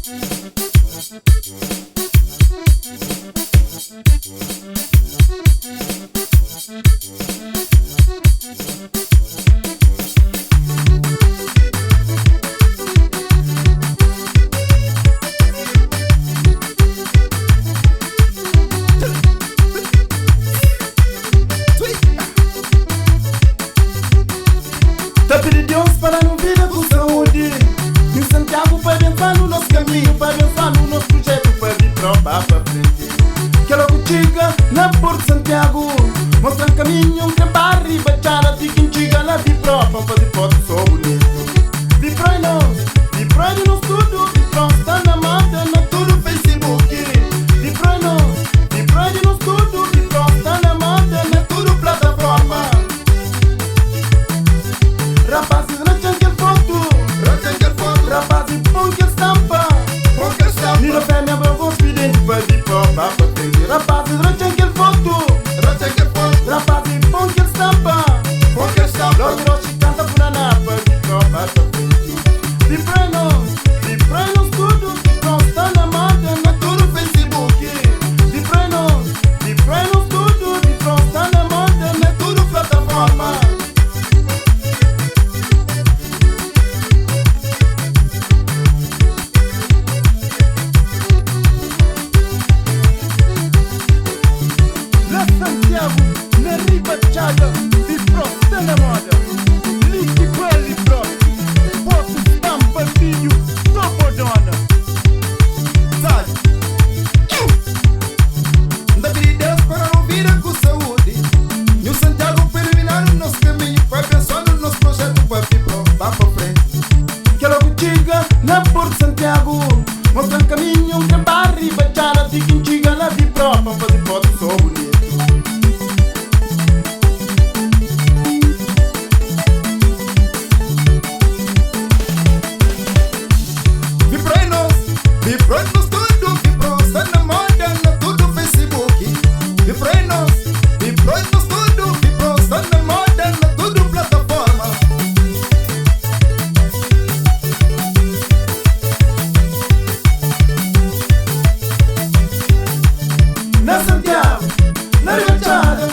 Tá pedindo Deus para não vida com saúde. Em Santiago para avançar no nosso caminho, para avançar no nosso projeto, para vir para frente. Que logo chega na Porto Santiago, mostra o caminho, tem barra e bachara. De quem chega lá de prova, vamos fazer foto só bonito. Vi pra nós, vi pra nós tudo, vi pra nós tá na moda, na tudo Facebook. Vi pra nós tudo, vi pra nós tá na moda, na tudo plataforma. Rapazes, rachem aquele foto, rapazes, põe que estampa. Nira fé, minha avó, vou pedir para vir para frente. Rapazes, rachem aquele foto, rapazes, põe que estampa. Logo nós canta por a napa, vir para frente. Vi pra nós tudo, vi pra nós tá na moda, na tudo Facebook. Vi pra nós tudo, vi pra nós tá na moda, na tudo plataforma. Santiago, na ribachada, vi prosta na moda. Liki quelli brotti, posso stampa vídeo, dopo dona. Sai! Da Deus para não vir com saúde. E o Santiago para eliminar o nosso caminho, vai pensar no nosso projeto, vai vir para frente. Que logo chega na Porto Santiago, mostra o caminho, tem barra e bachara. De quem chega lá de prova, vamos fazer foto só bonito. Vi pra nós tudo, vi pra nós tá na moda, na tudo Facebook. Vi pra nós tudo, vi pra nós tá na moda, na tudo plataforma. Na Santiago, na ribachada,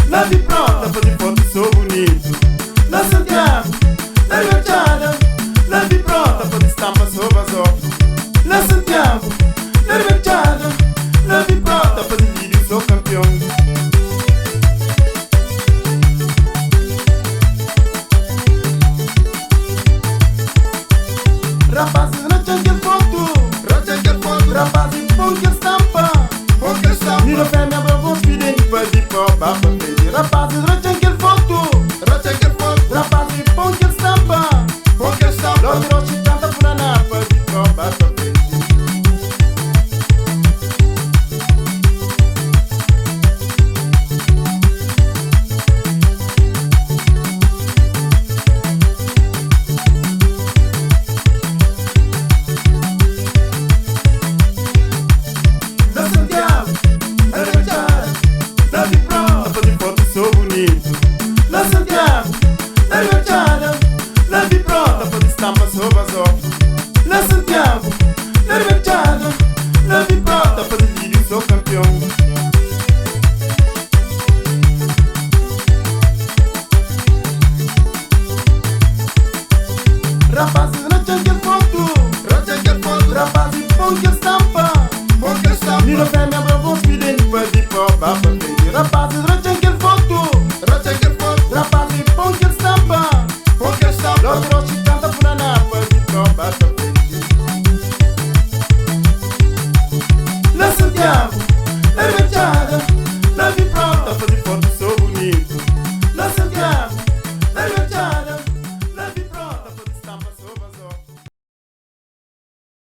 na vi pronta, fazer foto sou bonito. Na Santiago, na ribachada, na vi pronta, fazer estampa sou vazio. Na Santiago, na ribachada, na vi pronta, fazer